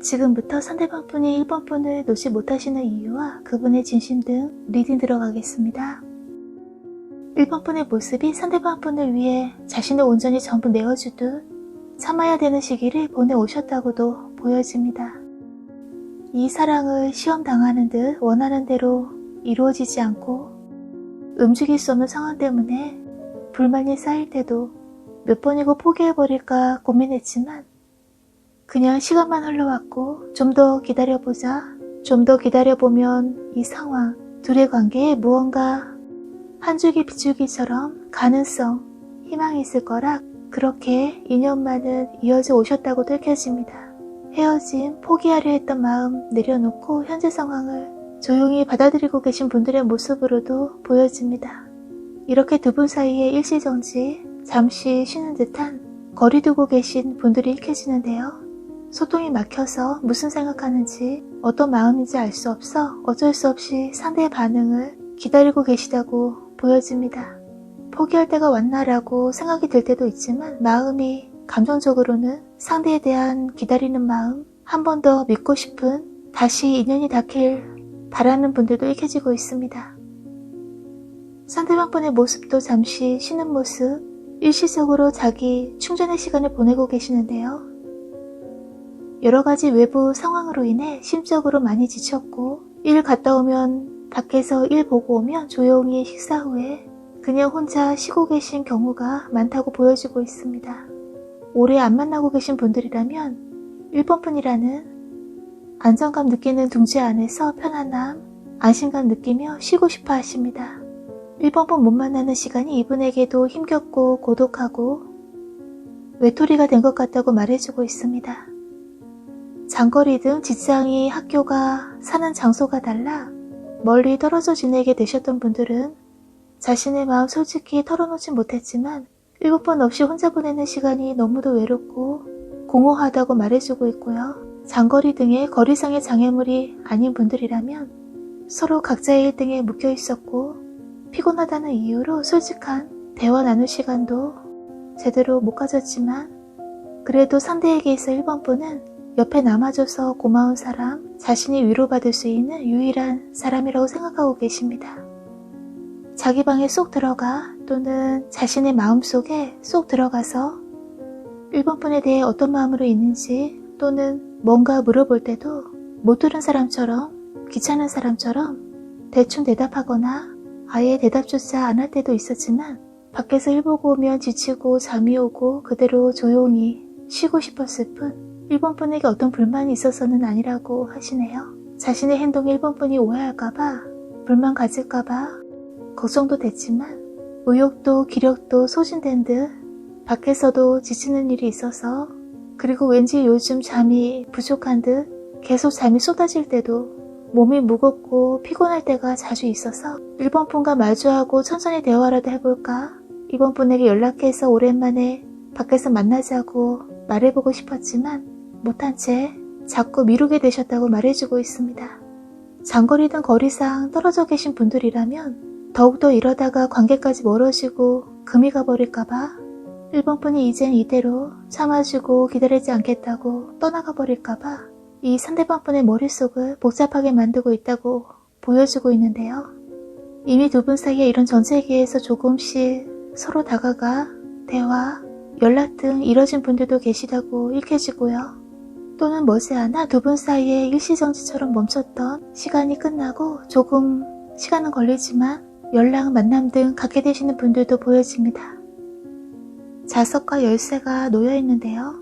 지금부터 상대방 분이 1번 분을 놓지 못하시는 이유와 그분의 진심 등 리딩 들어가겠습니다. 1번 분의 모습이 상대방 분을 위해 자신을 온전히 전부 내어주듯 참아야 되는 시기를 보내오셨다고도 보여집니다. 이 사랑을 시험당하는 듯 원하는 대로 이루어지지 않고 움직일 수 없는 상황 때문에 불만이 쌓일 때도 몇 번이고 포기해버릴까 고민했지만 그냥 시간만 흘러왔고 좀 더 기다려보자, 좀 더 기다려보면 이 상황, 둘의 관계에 무언가 한 줄기 비줄기처럼 가능성, 희망이 있을 거라 그렇게 2년만은 이어져 오셨다고 느껴집니다. 헤어짐, 포기하려 했던 마음 내려놓고 현재 상황을 조용히 받아들이고 계신 분들의 모습으로도 보여집니다. 이렇게 두 분 사이에 일시정지, 잠시 쉬는 듯한 거리 두고 계신 분들이 읽혀지는데요. 소통이 막혀서 무슨 생각하는지 어떤 마음인지 알 수 없어 어쩔 수 없이 상대의 반응을 기다리고 계시다고 보여집니다. 포기할 때가 왔나라고 생각이 들 때도 있지만 마음이 감정적으로는 상대에 대한 기다리는 마음, 한 번 더 믿고 싶은 다시 인연이 닿길 바라는 분들도 읽혀지고 있습니다. 상대방 분의 모습도 잠시 쉬는 모습, 일시적으로 자기 충전의 시간을 보내고 계시는데요. 여러가지 외부 상황으로 인해 심적으로 많이 지쳤고 일 갔다 오면 밖에서 일 보고 오면 조용히 식사 후에 그냥 혼자 쉬고 계신 경우가 많다고 보여지고 있습니다. 오래 안 만나고 계신 분들이라면 1번 분이라는 안정감 느끼는 둥지 안에서 편안함, 안심감 느끼며 쉬고 싶어 하십니다. 1번 분 못 만나는 시간이 이분에게도 힘겹고 고독하고 외톨이가 된 것 같다고 말해주고 있습니다. 장거리든 직장이 학교가 사는 장소가 달라 멀리 떨어져 지내게 되셨던 분들은 자신의 마음 솔직히 털어놓지 못했지만 1번 분 없이 혼자 보내는 시간이 너무도 외롭고 공허하다고 말해주고 있고요. 장거리 등의 거리상의 장애물이 아닌 분들이라면 서로 각자의 1등에 묶여 있었고 피곤하다는 이유로 솔직한 대화 나눌 시간도 제대로 못 가졌지만 그래도 상대에게 있어 1번 분은 옆에 남아줘서 고마운 사람, 자신이 위로받을 수 있는 유일한 사람이라고 생각하고 계십니다. 자기 방에 쏙 들어가 또는 자신의 마음속에 쏙 들어가서 1번 분에 대해 어떤 마음으로 있는지 또는 뭔가 물어볼 때도 못 들은 사람처럼 귀찮은 사람처럼 대충 대답하거나 아예 대답조차 안 할 때도 있었지만 밖에서 일 보고 오면 지치고 잠이 오고 그대로 조용히 쉬고 싶었을 뿐 일본 분에게 어떤 불만이 있어서는 아니라고 하시네요. 자신의 행동에 일본 분이 오해할까봐, 불만 가질까봐 걱정도 됐지만 의욕도 기력도 소진된 듯 밖에서도 지치는 일이 있어서, 그리고 왠지 요즘 잠이 부족한 듯 계속 잠이 쏟아질 때도 몸이 무겁고 피곤할 때가 자주 있어서 일본 분과 마주하고 천천히 대화라도 해볼까, 이번 분에게 연락해서 오랜만에 밖에서 만나자고 말해보고 싶었지만 못한 채 자꾸 미루게 되셨다고 말해주고 있습니다. 장거리든 거리상 떨어져 계신 분들이라면 더욱더 이러다가 관계까지 멀어지고 금이 가버릴까봐 일본 분이 이젠 이대로 참아주고 기다리지 않겠다고 떠나가 버릴까봐 이 상대방 분의 머릿속을 복잡하게 만들고 있다고 보여주고 있는데요. 이미 두 분 사이에 이런 전 세계에서 조금씩 서로 다가가 대화, 연락 등 이뤄진 분들도 계시다고 읽혀지고요. 또는 머지않아 두 분 사이에 일시정지처럼 멈췄던 시간이 끝나고 조금 시간은 걸리지만 연락, 만남 등 갖게 되시는 분들도 보여집니다. 자석과 열쇠가 놓여 있는데요.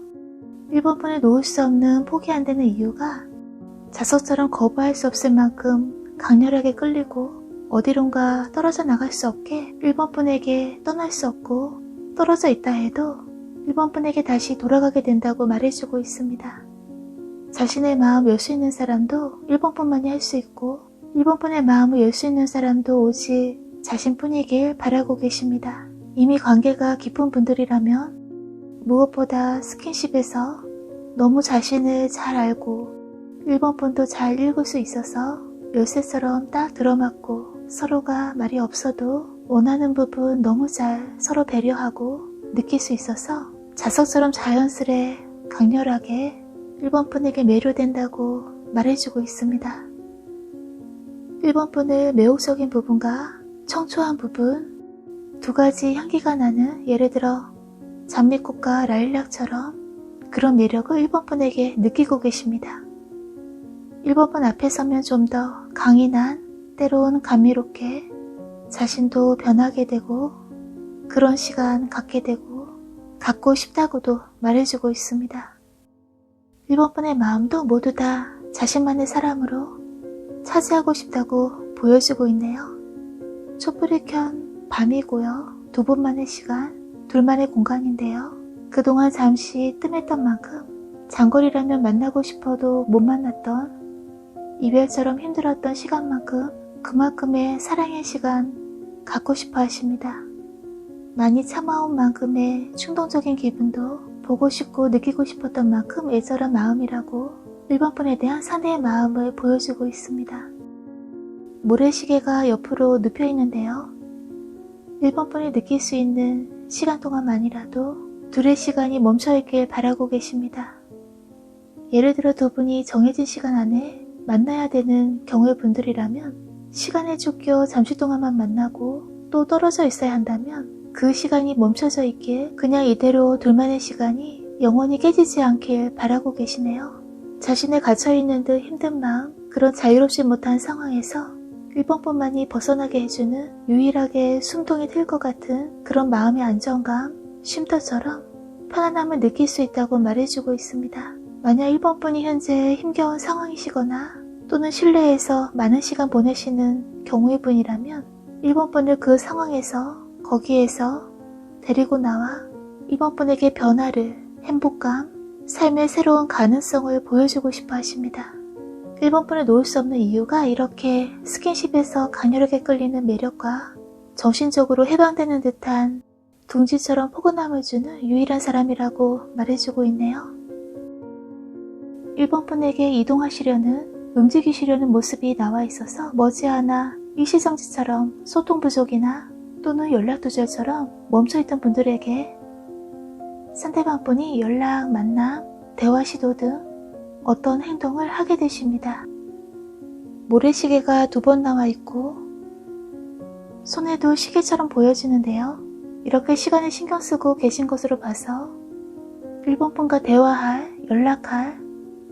일본 분을 놓을 수 없는, 포기 안 되는 이유가 자석처럼 거부할 수 없을 만큼 강렬하게 끌리고 어디론가 떨어져 나갈 수 없게 일본 분에게 떠날 수 없고, 떨어져 있다 해도 일본 분에게 다시 돌아가게 된다고 말해주고 있습니다. 자신의 마음 열 수 있는 사람도 일본 분만이 할 수 있고, 일본 분의 마음을 열 수 있는 사람도 오직 자신뿐이길 바라고 계십니다. 이미 관계가 깊은 분들이라면 무엇보다 스킨십에서 너무 자신을 잘 알고 일본 분도 잘 읽을 수 있어서 열쇠처럼 딱 들어맞고, 서로가 말이 없어도 원하는 부분 너무 잘 서로 배려하고 느낄 수 있어서 자석처럼 자연스레 강렬하게 일본 분에게 매료된다고 말해주고 있습니다. 일본 분의 매혹적인 부분과 청초한 부분, 두 가지 향기가 나는, 예를 들어 장미꽃과 라일락처럼 그런 매력을 일본 분에게 느끼고 계십니다. 일본 분 앞에 서면 좀 더 강인한, 때론 감미롭게 자신도 변하게 되고 그런 시간 갖게 되고 갖고 싶다고도 말해주고 있습니다. 일본 분의 마음도 모두 다 자신만의 사람으로 차지하고 싶다고 보여주고 있네요. 촛불이 켠 밤이고요. 두 분만의 시간, 둘만의 공간인데요. 그동안 잠시 뜸했던 만큼 장거리라면 만나고 싶어도 못 만났던, 이별처럼 힘들었던 시간만큼 그만큼의 사랑의 시간 갖고 싶어 하십니다. 많이 참아온 만큼의 충동적인 기분도 보고 싶고 느끼고 싶었던 만큼 애절한 마음이라고 일본 분에 대한 상대의 마음을 보여주고 있습니다. 모래시계가 옆으로 눕혀 있는데요. 일본 분이 느낄 수 있는 시간 동안만이라도 둘의 시간이 멈춰있길 바라고 계십니다. 예를 들어 두 분이 정해진 시간 안에 만나야 되는 경우의 분들이라면 시간에 쫓겨 잠시 동안만 만나고 또 떨어져 있어야 한다면 그 시간이 멈춰져 있길, 그냥 이대로 둘만의 시간이 영원히 깨지지 않길 바라고 계시네요. 자신의 갇혀있는 듯 힘든 마음, 그런 자유롭지 못한 상황에서 일본 분만이 벗어나게 해주는, 유일하게 숨통이 트일 것 같은 그런 마음의 안정감, 쉼터처럼 편안함을 느낄 수 있다고 말해주고 있습니다. 만약 일본 분이 현재 힘겨운 상황이시거나 또는 실내에서 많은 시간 보내시는 경우의 분이라면 일본 분을 그 상황에서, 거기에서 데리고 나와 일본 분에게 변화를, 행복감, 삶의 새로운 가능성을 보여주고 싶어 하십니다. 일본 분을 놓을 수 없는 이유가 이렇게 스킨십에서 강렬하게 끌리는 매력과 정신적으로 해방되는 듯한 둥지처럼 포근함을 주는 유일한 사람이라고 말해주고 있네요. 일본 분에게 이동하시려는, 움직이시려는 모습이 나와 있어서 머지않아 일시정지처럼 소통 부족이나 또는 연락 두절처럼 멈춰있던 분들에게 상대방 분이 연락, 만남, 대화 시도 등 어떤 행동을 하게 되십니다. 모래시계가 두 번 나와 있고 손에도 시계처럼 보여지는데요. 이렇게 시간을 신경 쓰고 계신 것으로 봐서 일본 분과 대화할, 연락할,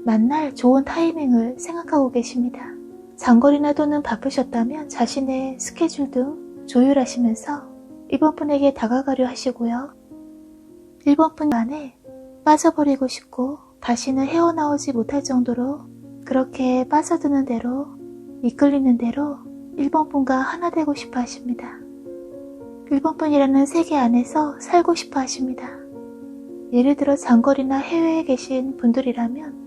만날 좋은 타이밍을 생각하고 계십니다. 장거리나 또는 바쁘셨다면 자신의 스케줄 등 조율하시면서 1번 분에게 다가가려 하시고요. 1번 분 안에 빠져버리고 싶고 다시는 헤어나오지 못할 정도로 그렇게 빠져드는 대로 이끌리는 대로 1번 분과 하나 되고 싶어 하십니다. 1번 분이라는 세계 안에서 살고 싶어 하십니다. 예를 들어 장거리나 해외에 계신 분들이라면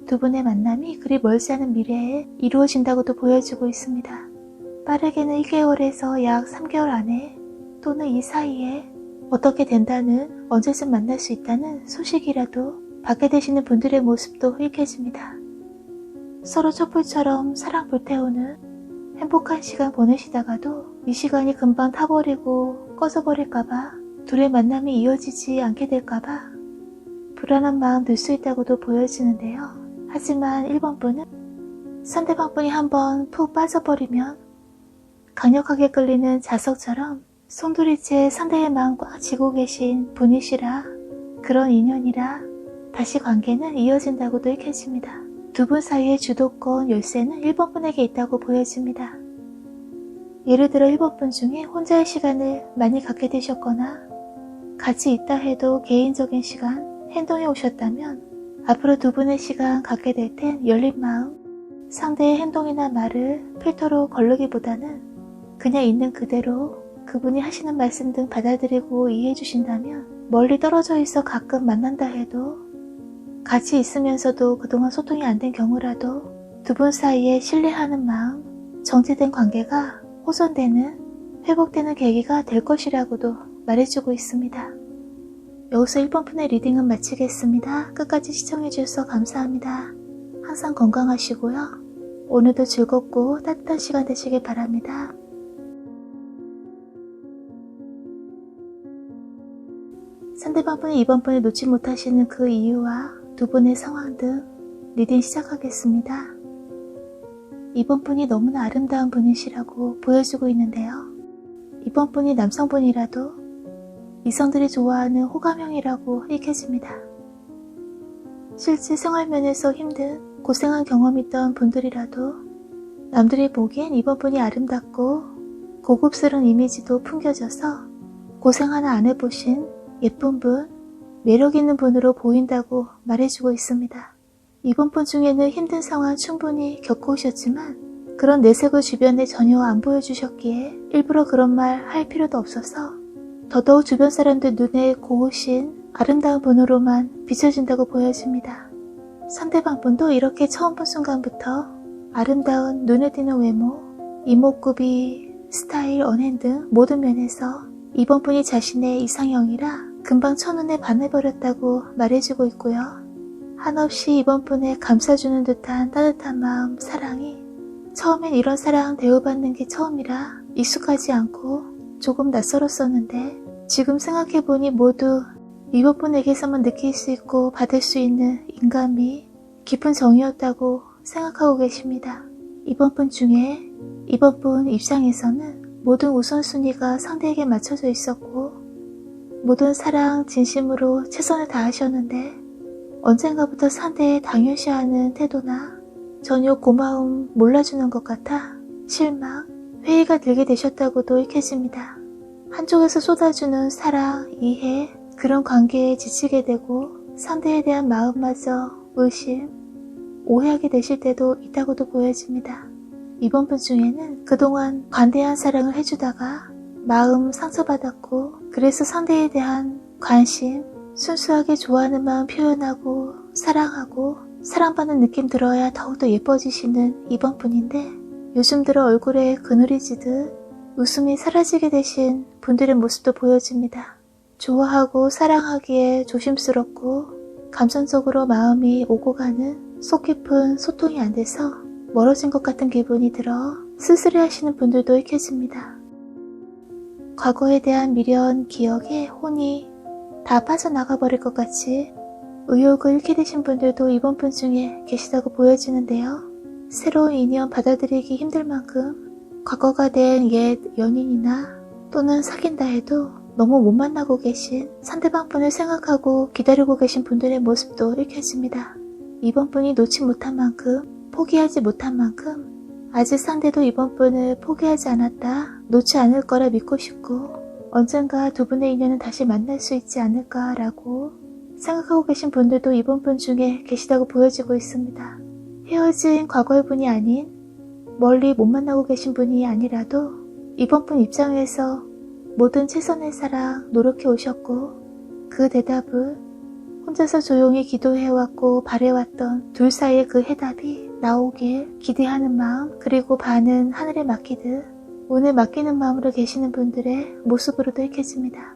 두 분의 만남이 그리 멀지 않은 미래에 이루어진다고도 보여주고 있습니다. 빠르게는 1개월에서 약 3개월 안에 또는 이 사이에 어떻게 된다는 언제쯤 만날 수 있다는 소식이라도 받게 되시는 분들의 모습도 읽혀집니다. 서로 촛불처럼 사랑 불태우는 행복한 시간 보내시다가도 이 시간이 금방 타버리고 꺼져버릴까봐 둘의 만남이 이어지지 않게 될까봐 불안한 마음 들 수 있다고도 보여지는데요. 하지만 1번 분은 상대방 분이 한번 푹 빠져버리면 강력하게 끌리는 자석처럼 송두리째 상대의 마음 꽉 쥐고 계신 분이시라 그런 인연이라 다시 관계는 이어진다고도 읽혀집니다. 두 분 사이의 주도권 열쇠는 1번 분에게 있다고 보여집니다. 예를 들어 1번 분 중에 혼자의 시간을 많이 갖게 되셨거나 같이 있다 해도 개인적인 시간, 행동에 오셨다면 앞으로 두 분의 시간 갖게 될 땐 열린 마음, 상대의 행동이나 말을 필터로 거르기보다는 그냥 있는 그대로 그분이 하시는 말씀 등 받아들이고 이해해 주신다면 멀리 떨어져 있어 가끔 만난다 해도 같이 있으면서도 그동안 소통이 안 된 경우라도 두 분 사이에 신뢰하는 마음, 정체된 관계가 호전되는, 회복되는 계기가 될 것이라고도 말해주고 있습니다. 여기서 1번 분의 리딩은 마치겠습니다. 끝까지 시청해주셔서 감사합니다. 항상 건강하시고요. 오늘도 즐겁고 따뜻한 시간 되시길 바랍니다. 상대방 분이 2번 분을 놓지 못하시는 그 이유와 두 분의 상황 등 리딩 시작하겠습니다. 2번 분이 너무나 아름다운 분이시라고 보여주고 있는데요. 2번 분이 남성분이라도 이성들이 좋아하는 호감형이라고 읽혀집니다. 실제 생활면에서 힘든 고생한 경험이 있던 분들이라도 남들이 보기엔 2번 분이 아름답고 고급스러운 이미지도 풍겨져서 고생 하나 안 해보신 예쁜 분, 매력 있는 분으로 보인다고 말해주고 있습니다. 2번 분 중에는 힘든 상황 충분히 겪어오셨지만 그런 내색을 주변에 전혀 안 보여주셨기에 일부러 그런 말 할 필요도 없어서 더더욱 주변 사람들 눈에 고우신 아름다운 분으로만 비춰진다고 보여집니다. 상대방 분도 이렇게 처음 본 순간부터 아름다운 눈에 띄는 외모, 이목구비, 스타일, 언행 등 모든 면에서 2번 분이 자신의 이상형이라 금방 첫눈에 반해버렸다고 말해주고 있고요. 한없이 2번 분에 감싸주는 듯한 따뜻한 마음, 사랑이 처음엔 이런 사랑 대우받는 게 처음이라 익숙하지 않고 조금 낯설었었는데 지금 생각해보니 모두 2번 분에게서만 느낄 수 있고 받을 수 있는 인감이 깊은 정이었다고 생각하고 계십니다. 2번 분 중에 2번 분 입장에서는 모든 우선순위가 상대에게 맞춰져 있었고 모든 사랑 진심으로 최선을 다하셨는데 언젠가부터 상대의 당연시하는 태도나 전혀 고마움 몰라주는 것 같아 실망, 회의가 들게 되셨다고도 읽혀집니다. 한쪽에서 쏟아주는 사랑, 이해, 그런 관계에 지치게 되고 상대에 대한 마음마저 의심, 오해하게 되실 때도 있다고도 보여집니다. 2번 분 중에는 그동안 관대한 사랑을 해주다가 마음 상처받았고 그래서 상대에 대한 관심, 순수하게 좋아하는 마음 표현하고 사랑하고 사랑받는 느낌 들어야 더욱더 예뻐지시는 2번 분인데 요즘 들어 얼굴에 그늘이 지듯 웃음이 사라지게 되신 분들의 모습도 보여집니다. 좋아하고 사랑하기에 조심스럽고 감정적으로 마음이 오고 가는 속 깊은 소통이 안 돼서 멀어진 것 같은 기분이 들어 쓸쓸해 하시는 분들도 읽혀집니다. 과거에 대한 미련, 기억에 혼이 다 빠져나가 버릴 것 같이 의욕을 잃게 되신 분들도 2번 분 중에 계시다고 보여지는데요. 새로운 인연 받아들이기 힘들 만큼 과거가 된 옛 연인이나 또는 사귄다 해도 너무 못 만나고 계신 상대방 분을 생각하고 기다리고 계신 분들의 모습도 읽혀집니다. 2번 분이 놓지 못한 만큼, 포기하지 못한 만큼 아직 상대도 2번 분을 포기하지 않았다, 놓지 않을 거라 믿고 싶고 언젠가 두 분의 인연은 다시 만날 수 있지 않을까라고 생각하고 계신 분들도 이번 분 중에 계시다고 보여지고 있습니다. 헤어진 과거의 분이 아닌 멀리 못 만나고 계신 분이 아니라도 이번 분 입장에서 모든 최선의 사랑 노력해 오셨고 그 대답을 혼자서 조용히 기도해왔고 바래왔던 둘 사이의 그 해답이 나오길 기대하는 마음, 그리고 반은 하늘에 맡기듯 오늘 맡기는 마음으로 계시는 분들의 모습으로도 읽혀집니다.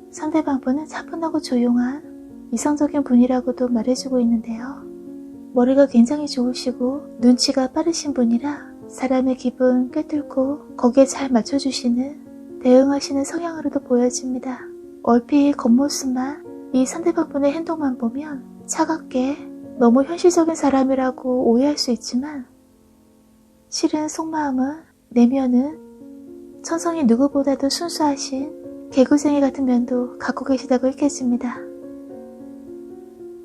상대방 분은 차분하고 조용한 이성적인 분이라고도 말해주고 있는데요. 머리가 굉장히 좋으시고 눈치가 빠르신 분이라 사람의 기분 꿰뚫고 거기에 잘 맞춰주시는, 대응하시는 성향으로도 보여집니다. 얼핏 겉모습만, 이 상대방 분의 행동만 보면 차갑게 너무 현실적인 사람이라고 오해할 수 있지만 실은 속마음은, 내면은 천성이 누구보다도 순수하신 개구쟁이 같은 면도 갖고 계시다고 읽혀집니다.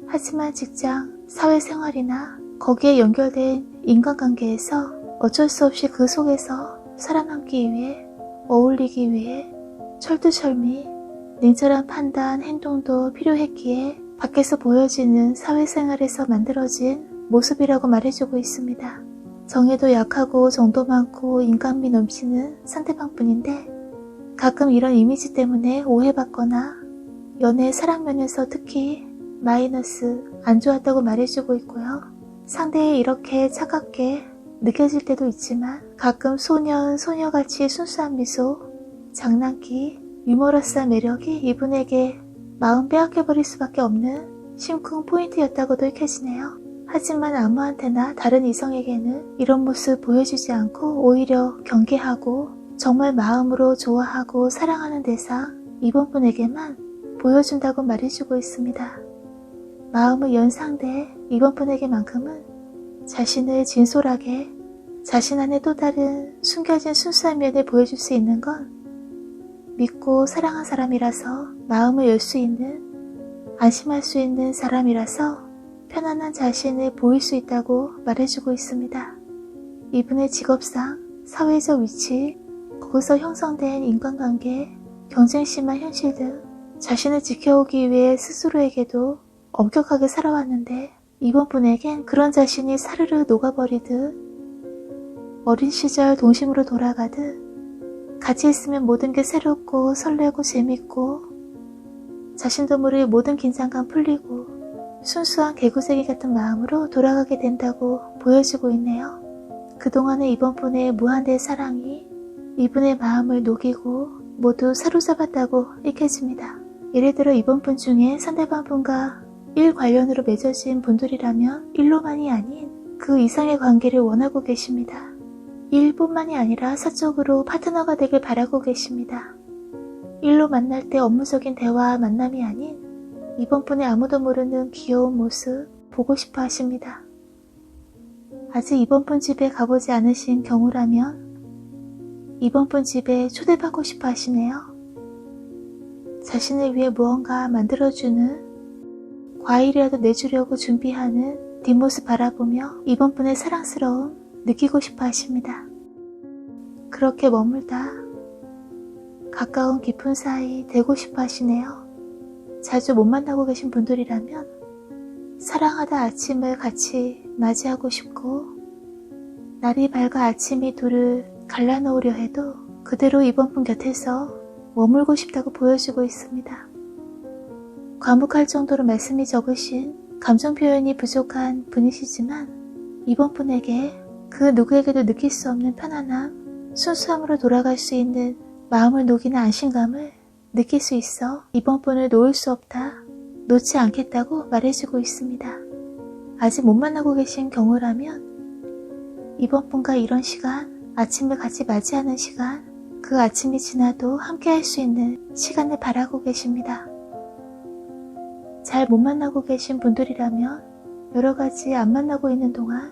하지만 직장, 사회생활이나 거기에 연결된 인간관계에서 어쩔 수 없이 그 속에서 살아남기 위해, 어울리기 위해 철두철미 냉철한 판단, 행동도 필요했기에 밖에서 보여지는 사회생활에서 만들어진 모습이라고 말해주고 있습니다. 정에도 약하고 정도 많고 인간미 넘치는 상대방 분인데 가끔 이런 이미지 때문에 오해받거나 연애 사랑면에서 특히 마이너스, 안 좋았다고 말해주고 있고요. 상대에 이렇게 차갑게 느껴질 때도 있지만 가끔 소녀같이 순수한 미소, 장난기, 유머러스한 매력이 이분에게 마음 빼앗겨버릴 수밖에 없는 심쿵 포인트였다고도 읽혀지네요. 하지만 아무한테나 다른 이성에게는 이런 모습 보여주지 않고 오히려 경계하고 정말 마음으로 좋아하고 사랑하는 대상, 이번 분에게만 보여준다고 말해주고 있습니다. 마음을 연 상대, 이번 분에게만큼은 자신을 진솔하게, 자신 안에 또 다른 숨겨진 순수한 면을 보여줄 수 있는 건 믿고 사랑한 사람이라서, 마음을 열 수 있는, 안심할 수 있는 사람이라서 편안한 자신을 보일 수 있다고 말해주고 있습니다. 이분의 직업상, 사회적 위치, 거기서 형성된 인간관계, 경쟁심한 현실 등 자신을 지켜오기 위해 스스로에게도 엄격하게 살아왔는데 이번 분에겐 그런 자신이 사르르 녹아버리듯 어린 시절 동심으로 돌아가듯 같이 있으면 모든 게 새롭고 설레고 재밌고 자신도 모르게 모든 긴장감 풀리고 순수한 개구쟁이 같은 마음으로 돌아가게 된다고 보여주고 있네요. 그동안의 이번 분의 무한대의 사랑이 이분의 마음을 녹이고 모두 사로잡았다고 읽혀집니다. 예를 들어 이번 분 중에 상대방 분과 일 관련으로 맺어진 분들이라면 일로만이 아닌 그 이상의 관계를 원하고 계십니다. 일뿐만이 아니라 사적으로 파트너가 되길 바라고 계십니다. 일로 만날 때 업무적인 대화 만남이 아닌 이번 분의 아무도 모르는 귀여운 모습 보고 싶어 하십니다. 아직 이번 분 집에 가보지 않으신 경우라면 이번 분 집에 초대받고 싶어 하시네요. 자신을 위해 무언가 만들어주는, 과일이라도 내주려고 준비하는 뒷모습 바라보며 이번 분의 사랑스러움 느끼고 싶어 하십니다. 그렇게 머물다 가까운 깊은 사이 되고 싶어 하시네요. 자주 못 만나고 계신 분들이라면 사랑하다 아침을 같이 맞이하고 싶고 날이 밝아 아침이 둘을 갈라놓으려 해도 그대로 이번 분 곁에서 머물고 싶다고 보여주고 있습니다. 과묵할 정도로 말씀이 적으신, 감정 표현이 부족한 분이시지만 이번 분에게 그 누구에게도 느낄 수 없는 편안함, 순수함으로 돌아갈 수 있는 마음을 녹이는 안심감을 느낄 수 있어 이번 분을 놓을 수 없다, 놓지 않겠다고 말해주고 있습니다. 아직 못 만나고 계신 경우라면 이번 분과 이런 시간, 아침을 같이 맞이하는 시간, 그 아침이 지나도 함께 할 수 있는 시간을 바라고 계십니다. 잘 못 만나고 계신 분들이라면 여러 가지 안 만나고 있는 동안,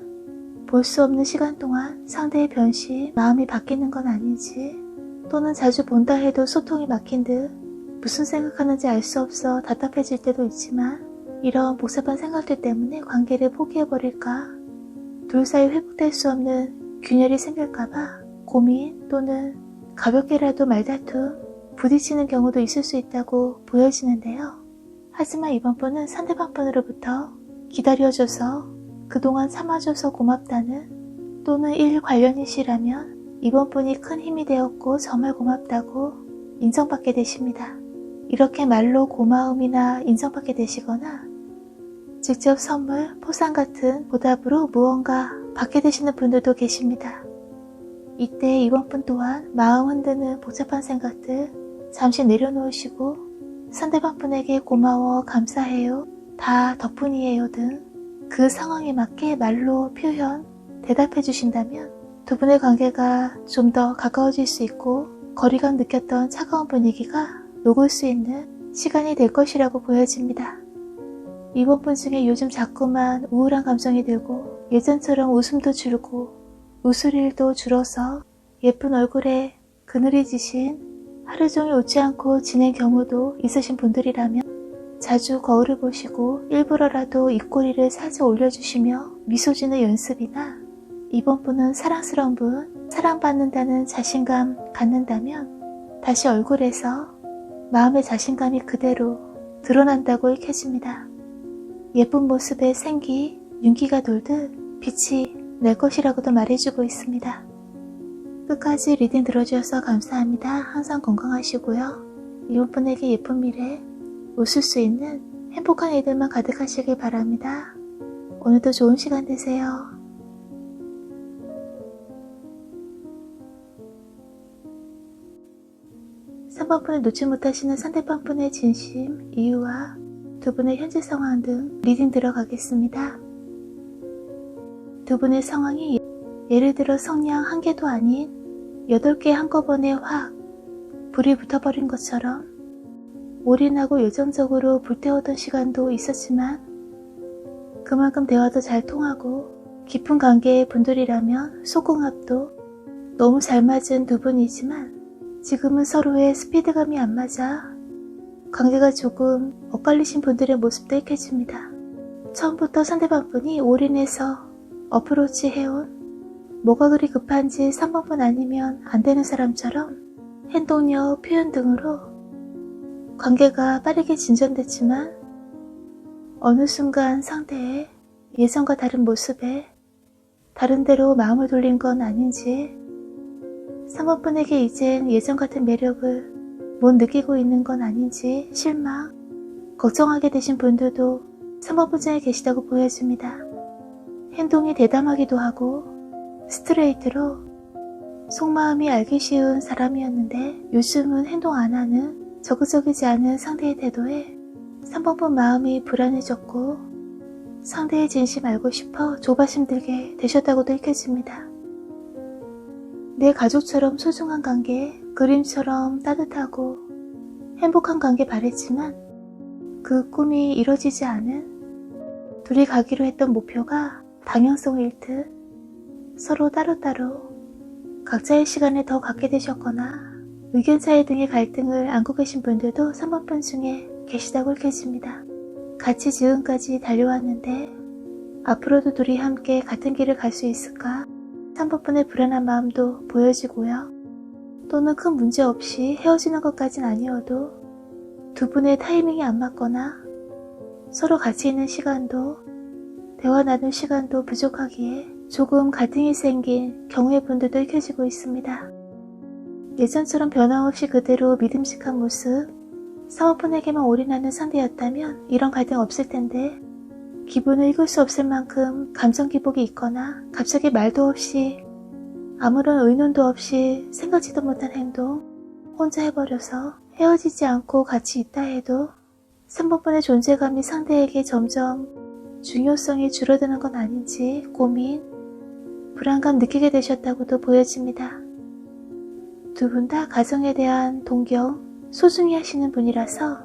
볼 수 없는 시간 동안 상대의 변심, 마음이 바뀌는 건 아닌지, 또는 자주 본다 해도 소통이 막힌 듯 무슨 생각하는지 알 수 없어 답답해질 때도 있지만 이런 복잡한 생각들 때문에 관계를 포기해버릴까, 둘 사이 회복될 수 없는 균열이 생길까봐 고민 또는 가볍게라도 말다툼, 부딪히는 경우도 있을 수 있다고 보여지는데요. 하지만 이번 분은 상대방 분으로부터 기다려줘서 그동안 참아줘서 고맙다는, 또는 일 관련이시라면 이번 분이 큰 힘이 되었고 정말 고맙다고 인정받게 되십니다. 이렇게 말로 고마움이나 인정받게 되시거나 직접 선물, 포상 같은 보답으로 무언가 받게 되시는 분들도 계십니다. 이때 이번 분 또한 마음 흔드는 복잡한 생각들 잠시 내려놓으시고 상대방 분에게 고마워, 감사해요, 다 덕분이에요 등 그 상황에 맞게 말로 표현, 대답해 주신다면 두 분의 관계가 좀 더 가까워질 수 있고 거리감 느꼈던 차가운 분위기가 녹을 수 있는 시간이 될 것이라고 보여집니다. 이번 분 중에 요즘 자꾸만 우울한 감정이 들고 예전처럼 웃음도 줄고 웃을 일도 줄어서 예쁜 얼굴에 그늘이 지신 하루 종일 웃지 않고 지낸 경우도 있으신 분들이라면 자주 거울을 보시고 일부러라도 입꼬리를 살짝 올려주시며 미소 짓는 연습이나 이번 분은 사랑스러운 분, 사랑받는다는 자신감 갖는다면 다시 얼굴에서 마음의 자신감이 그대로 드러난다고 읽혀집니다. 예쁜 모습에 생기, 윤기가 돌듯 빛이 날 것이라고도 말해주고 있습니다. 끝까지 리딩 들어주셔서 감사합니다. 항상 건강하시고요. 이번 분에게 예쁜 미래, 웃을 수 있는 행복한 일들만 가득하시길 바랍니다. 오늘도 좋은 시간 되세요. 3번 분을 놓지 못하시는 상대방 분의 진심, 이유와 두 분의 현재 상황 등 리딩 들어가겠습니다. 두 분의 상황이 예를 들어 성냥 1개도 아닌 8개 한꺼번에 확 불이 붙어버린 것처럼 올인하고 열정적으로 불태우던 시간도 있었지만 그만큼 대화도 잘 통하고 깊은 관계의 분들이라면 속궁합도 너무 잘 맞은 두 분이지만 지금은 서로의 스피드감이 안 맞아 관계가 조금 엇갈리신 분들의 모습도 익혀집니다. 처음부터 상대방 분이 올인해서 어프로치 해온 뭐가 그리 급한지 3번 분 아니면 안 되는 사람처럼 행동력, 표현 등으로 관계가 빠르게 진전됐지만 어느 순간 상대의 예전과 다른 모습에 다른 데로 마음을 돌린 건 아닌지 3번 분에게 이젠 예전 같은 매력을 못 느끼고 있는 건 아닌지 실망, 걱정하게 되신 분들도 3번 분 중에 계시다고 보여집니다. 행동이 대담하기도 하고 스트레이트로 속마음이 알기 쉬운 사람이었는데 요즘은 행동 안 하는 적극적이지 않은 상대의 태도에 3번 분 마음이 불안해졌고 상대의 진심 알고 싶어 조바심 들게 되셨다고도 읽혀집니다. 내 가족처럼 소중한 관계, 그림처럼 따뜻하고 행복한 관계 바랬지만 그 꿈이 이뤄지지 않은 둘이 가기로 했던 목표가 방향성을 잃듯 서로 따로따로 각자의 시간을 더 갖게 되셨거나 의견 차이 등의 갈등을 안고 계신 분들도 3번 분 중에 계시다고 읽혀집니다. 같이 지금까지 달려왔는데 앞으로도 둘이 함께 같은 길을 갈 수 있을까? 3번 분의 불안한 마음도 보여지고요. 또는 큰 문제 없이 헤어지는 것까진 아니어도 두 분의 타이밍이 안 맞거나 서로 같이 있는 시간도 대화 나눌 시간도 부족하기에 조금 갈등이 생긴 경우의 분들도 읽혀지고 있습니다. 예전처럼 변함없이 그대로 믿음직한 모습, 3번 분에게만 올인하는 상대였다면 이런 갈등 없을 텐데 기분을 읽을 수 없을 만큼 감정 기복이 있거나 갑자기 말도 없이 아무런 의논도 없이 생각지도 못한 행동 혼자 해버려서 헤어지지 않고 같이 있다 해도 3번 분의 존재감이 상대에게 점점 중요성이 줄어드는 건 아닌지 고민, 불안감 느끼게 되셨다고도 보여집니다. 두 분 다 가정에 대한 동경, 소중히 하시는 분이라서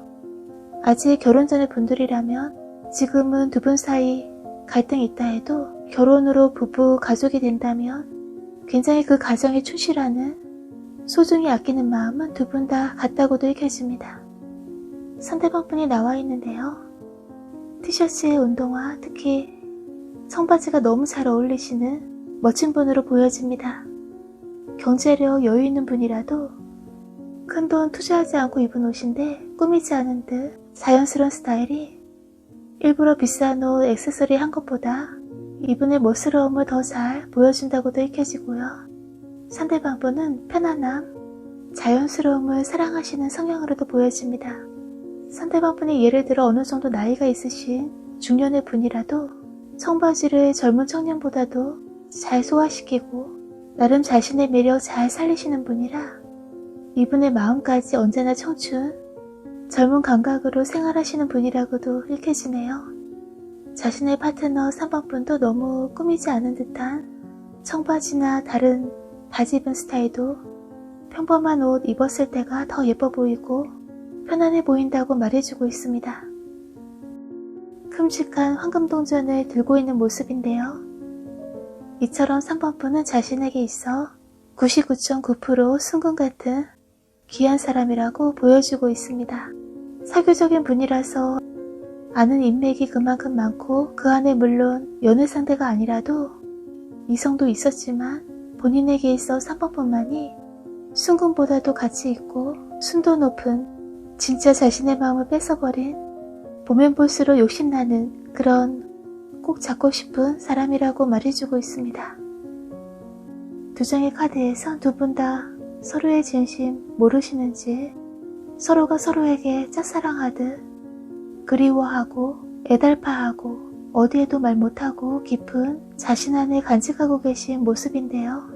아직 결혼 전의 분들이라면 지금은 두 분 사이 갈등이 있다 해도 결혼으로 부부, 가족이 된다면 굉장히 그 가정에 충실하는 소중히 아끼는 마음은 두 분 다 같다고도 읽혀집니다. 상대방 분이 나와 있는데요. 티셔츠에 운동화, 특히 청바지가 너무 잘 어울리시는 멋진 분으로 보여집니다. 경제력 여유 있는 분이라도 큰돈 투자하지 않고 입은 옷인데 꾸미지 않은 듯 자연스러운 스타일이 일부러 비싼 옷, 액세서리 한 것보다 이분의 멋스러움을 더 잘 보여준다고도 읽혀지고요. 상대방분은 편안함, 자연스러움을 사랑하시는 성향으로도 보여집니다. 상대방분이 예를 들어 어느 정도 나이가 있으신 중년의 분이라도 청바지를 젊은 청년보다도 잘 소화시키고 나름 자신의 매력 잘 살리시는 분이라 이분의 마음까지 언제나 청춘, 젊은 감각으로 생활하시는 분이라고도 읽혀지네요. 자신의 파트너 3번분도 너무 꾸미지 않은 듯한 청바지나 다른 바지 입은 스타일도 평범한 옷 입었을 때가 더 예뻐 보이고 편안해 보인다고 말해주고 있습니다. 큼직한 황금동전을 들고 있는 모습인데요. 이처럼 3번분은 자신에게 있어 99.9% 순금 같은 귀한 사람이라고 보여주고 있습니다. 사교적인 분이라서 아는 인맥이 그만큼 많고 그 안에 물론 연애 상대가 아니라도 이성도 있었지만 본인에게 있어 3번뿐만이 순금보다도 가치 있고 순도 높은 진짜 자신의 마음을 뺏어버린 보면 볼수록 욕심나는 그런 꼭 잡고 싶은 사람이라고 말해주고 있습니다. 두 장의 카드에선 두 분 다 서로의 진심 모르시는지 서로가 서로에게 짝사랑하듯 그리워하고 애달파하고 어디에도 말 못하고 깊은 자신 안에 간직하고 계신 모습인데요.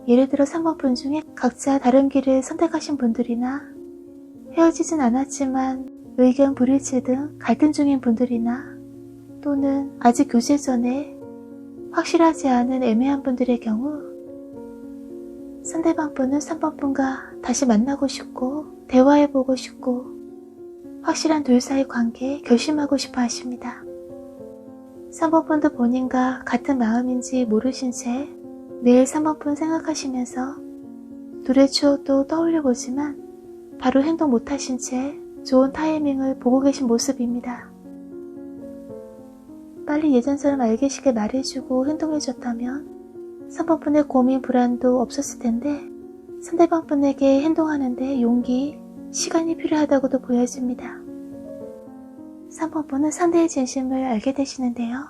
예를 들어 3번분 중에 각자 다른 길을 선택하신 분들이나 헤어지진 않았지만 의견 불일치 등 갈등 중인 분들이나 또는 아직 교제 전에 확실하지 않은 애매한 분들의 경우 상대방분은 3번분과 다시 만나고 싶고 대화해보고 싶고 확실한 둘 사이 관계 결심하고 싶어 하십니다. 3번분도 본인과 같은 마음인지 모르신 채 매일 3번분 생각하시면서 둘의 추억도 떠올려보지만 바로 행동 못하신 채 좋은 타이밍을 보고 계신 모습입니다. 빨리 예전처럼 알게시게 말해주고 행동해줬다면 3번분의 고민 불안도 없었을 텐데 상대방분에게 행동하는데 용기, 시간이 필요하다고도 보여집니다. 3번분은 상대의 진심을 알게 되시는데요.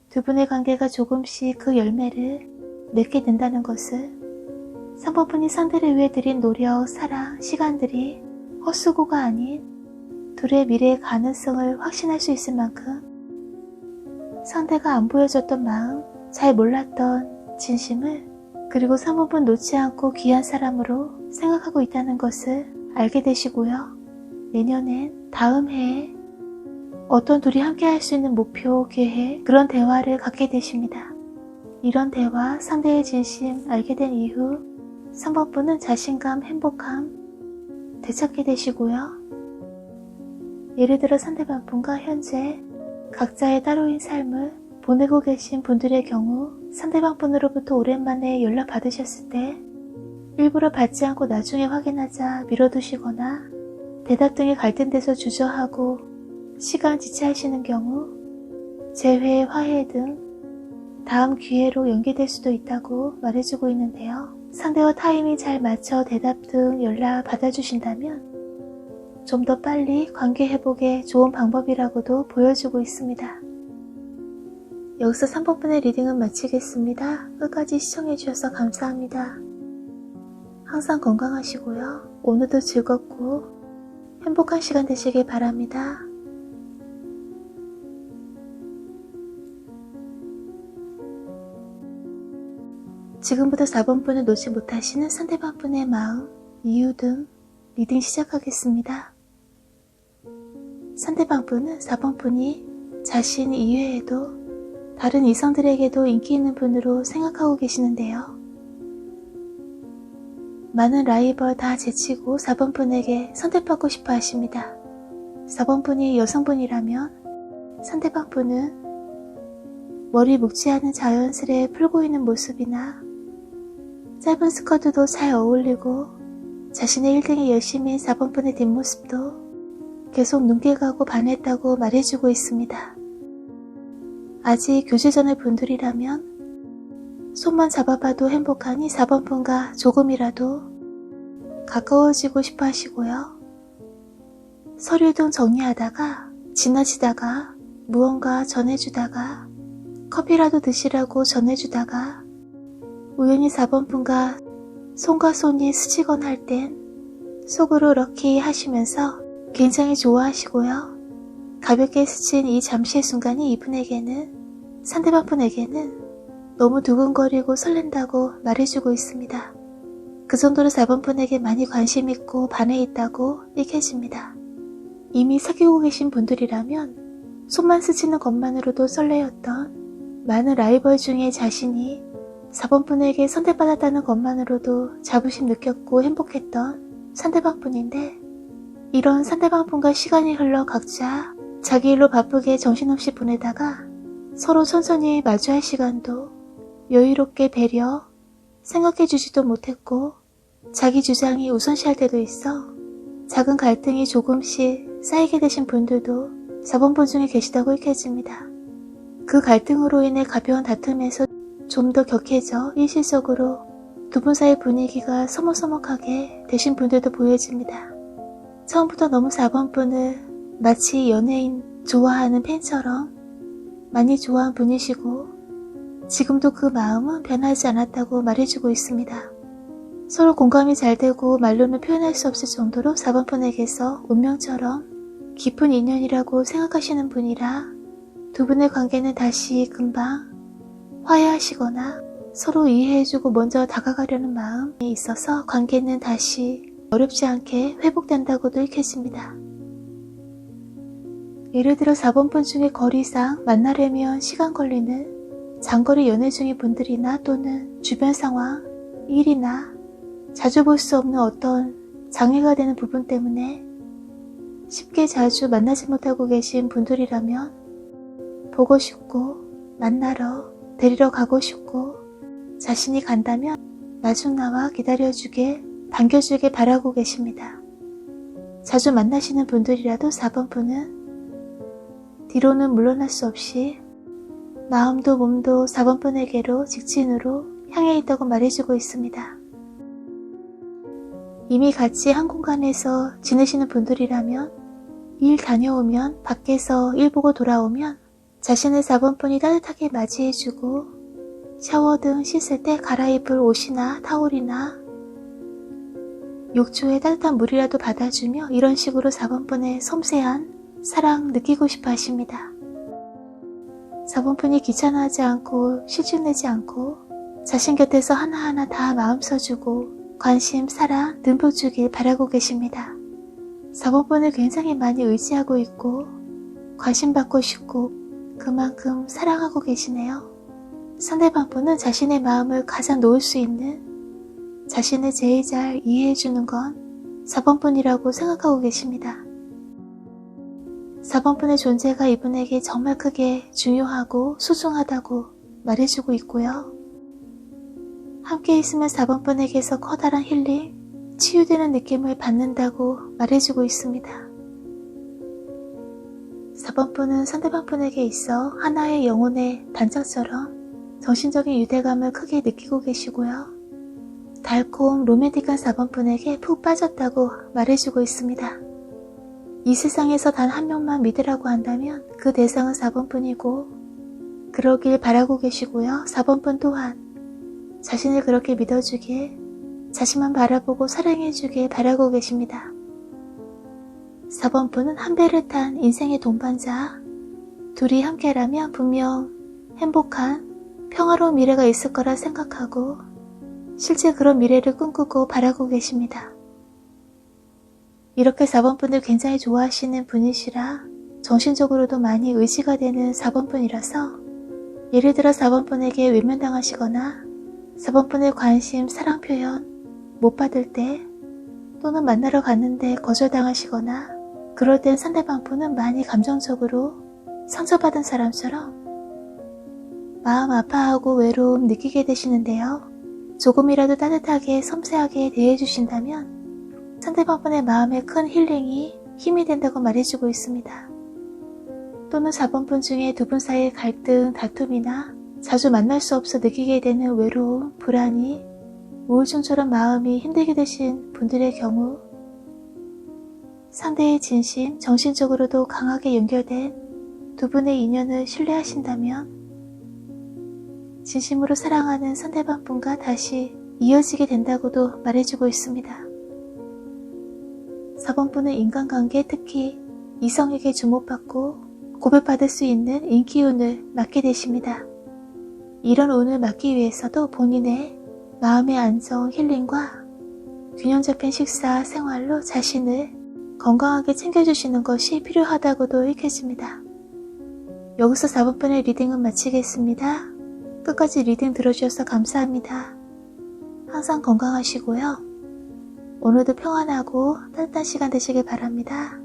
두 분의 관계가 조금씩 그 열매를 맺게 된다는 것을 3번분이 상대를 위해 드린 노력, 사랑, 시간들이 헛수고가 아닌 둘의 미래의 가능성을 확신할 수 있을 만큼 상대가 안 보여줬던 마음, 잘 몰랐던 진심을 그리고 3번분 놓지 않고 귀한 사람으로 생각하고 있다는 것을 알게 되시고요. 내년엔 다음 해에 어떤 둘이 함께 할 수 있는 목표, 계획, 그런 대화를 갖게 되십니다. 이런 대화, 상대의 진심 알게 된 이후 3번분은 자신감, 행복함 되찾게 되시고요. 예를 들어 상대방분과 현재 각자의 따로인 삶을 보내고 계신 분들의 경우 상대방분으로부터 오랜만에 연락 받으셨을 때 일부러 받지 않고 나중에 확인하자 미뤄두시거나 대답 등이 갈등돼서 주저하고 시간 지체하시는 경우 재회, 화해 등 다음 기회로 연기될 수도 있다고 말해주고 있는데요. 상대와 타이밍 잘 맞춰 대답 등 연락 받아주신다면 좀 더 빨리 관계 회복에 좋은 방법이라고도 보여주고 있습니다. 여기서 3번분의 리딩은 마치겠습니다. 끝까지 시청해주셔서 감사합니다. 항상 건강하시고요. 오늘도 즐겁고 행복한 시간 되시길 바랍니다. 지금부터 4번분을 놓지 못하시는 상대방분의 마음, 이유 등 리딩 시작하겠습니다. 상대방분은 4번분이 자신 이외에도 다른 이성들에게도 인기 있는 분으로 생각하고 계시는데요. 많은 라이벌 다 제치고 4번분에게 선택받고 싶어 하십니다. 4번분이 여성분이라면 상대방분은 머리 묶지 않은 자연스레 풀고 있는 모습이나 짧은 스커트도 잘 어울리고 자신의 1등에 열심히 4번분의 뒷모습도 계속 눈길 가고 반했다고 말해주고 있습니다. 아직 교제 전의 분들이라면 손만 잡아봐도 행복하니 4번분과 조금이라도 가까워지고 싶어 하시고요. 서류 등 정리하다가 지나치다가 무언가 전해주다가 커피라도 드시라고 전해주다가 우연히 4번분과 손과 손이 스치거나 할 땐 속으로 럭키 하시면서 굉장히 좋아하시고요. 가볍게 스친 이 잠시의 순간이 이분에게는, 상대방 분에게는 너무 두근거리고 설렌다고 말해주고 있습니다. 그 정도로 4번분에게 많이 관심 있고 반해 있다고 읽혀집니다. 이미 사귀고 계신 분들이라면 손만 스치는 것만으로도 설레었던 많은 라이벌 중에 자신이 4번분에게 선택받았다는 것만으로도 자부심 느꼈고 행복했던 상대방분인데, 이런 상대방분과 시간이 흘러 각자 자기 일로 바쁘게 정신없이 보내다가 서로 천천히 마주할 시간도 여유롭게 배려 생각해주지도 못했고 자기 주장이 우선시할 때도 있어 작은 갈등이 조금씩 쌓이게 되신 분들도 4번분 중에 계시다고 읽혀집니다. 그 갈등으로 인해 가벼운 다툼에서 좀 더 격해져 일시적으로 두 분 사이 분위기가 서먹서먹하게 되신 분들도 보여집니다. 처음부터 너무 4번분을 마치 연예인 좋아하는 팬처럼 많이 좋아한 분이시고 지금도 그 마음은 변하지 않았다고 말해주고 있습니다. 서로 공감이 잘 되고 말로는 표현할 수 없을 정도로 4번분에게서 운명처럼 깊은 인연이라고 생각하시는 분이라 두 분의 관계는 다시 금방 화해하시거나 서로 이해해주고 먼저 다가가려는 마음이 있어서 관계는 다시 어렵지 않게 회복된다고도 읽혀집니다. 예를 들어 4번분 중에 거리상 만나려면 시간 걸리는 장거리 연애 중인 분들이나 또는 주변 상황, 일이나 자주 볼 수 없는 어떤 장애가 되는 부분 때문에 쉽게 자주 만나지 못하고 계신 분들이라면 보고 싶고 만나러 데리러 가고 싶고 자신이 간다면 마중 나와 기다려주게 반겨주게 바라고 계십니다. 자주 만나시는 분들이라도 4번분은 뒤로는 물러날 수 없이 마음도 몸도 4번분에게로 직진으로 향해 있다고 말해주고 있습니다. 이미 같이 한 공간에서 지내시는 분들이라면 일 다녀오면 밖에서 일 보고 돌아오면 자신의 4번분이 따뜻하게 맞이해주고 샤워 등 씻을 때 갈아입을 옷이나 타올이나 욕조에 따뜻한 물이라도 받아주며 이런 식으로 4번분의 섬세한 사랑 느끼고 싶어 하십니다. 4번분이 귀찮아하지 않고 실증내지 않고 자신 곁에서 하나하나 다 마음 써주고 관심, 사랑 듬뿍 주길 바라고 계십니다. 4번분을 굉장히 많이 의지하고 있고 관심받고 싶고 그만큼 사랑하고 계시네요. 상대방분은 자신의 마음을 가장 놓을 수 있는 자신을 제일 잘 이해해주는 건 4번분이라고 생각하고 계십니다. 4번분의 존재가 이분에게 정말 크게 중요하고 소중하다고 말해주고 있고요. 함께 있으면 4번분에게서 커다란 힐링, 치유되는 느낌을 받는다고 말해주고 있습니다. 4번분은 상대방분에게 있어 하나의 영혼의 단짝처럼 정신적인 유대감을 크게 느끼고 계시고요. 달콤 로맨틱한 4번분에게 푹 빠졌다고 말해주고 있습니다. 이 세상에서 단 한 명만 믿으라고 한다면 그 대상은 4번분이고 그러길 바라고 계시고요. 4번분 또한 자신을 그렇게 믿어주길, 자신만 바라보고 사랑해주길 바라고 계십니다. 4번분은 한 배를 탄 인생의 동반자, 둘이 함께라면 분명 행복한 평화로운 미래가 있을 거라 생각하고 실제 그런 미래를 꿈꾸고 바라고 계십니다. 이렇게 4번분을 굉장히 좋아하시는 분이시라 정신적으로도 많이 의지가 되는 4번분이라서 예를 들어 4번분에게 외면당하시거나 4번분의 관심, 사랑 표현 못 받을 때 또는 만나러 갔는데 거절당하시거나 그럴 땐 상대방분은 많이 감정적으로 상처받은 사람처럼 마음 아파하고 외로움 느끼게 되시는데요. 조금이라도 따뜻하게 섬세하게 대해주신다면 상대방분의 마음에 큰 힐링이 힘이 된다고 말해주고 있습니다. 또는 4번분 중에 두 분 사이의 갈등, 다툼이나 자주 만날 수 없어 느끼게 되는 외로움, 불안이, 우울증처럼 마음이 힘들게 되신 분들의 경우 상대의 진심, 정신적으로도 강하게 연결된 두 분의 인연을 신뢰하신다면 진심으로 사랑하는 상대방 분과 다시 이어지게 된다고도 말해주고 있습니다. 4번 분은 인간관계, 특히 이성에게 주목받고 고백받을 수 있는 인기운을 맡게 되십니다. 이런 운을 맡기 위해서도 본인의 마음의 안정, 힐링과 균형 잡힌 식사, 생활로 자신을 건강하게 챙겨주시는 것이 필요하다고도 읽혀집니다. 여기서 4번 분의 리딩은 마치겠습니다. 끝까지 리딩 들어주셔서 감사합니다. 항상 건강하시고요. 오늘도 평안하고 따뜻한 시간 되시길 바랍니다.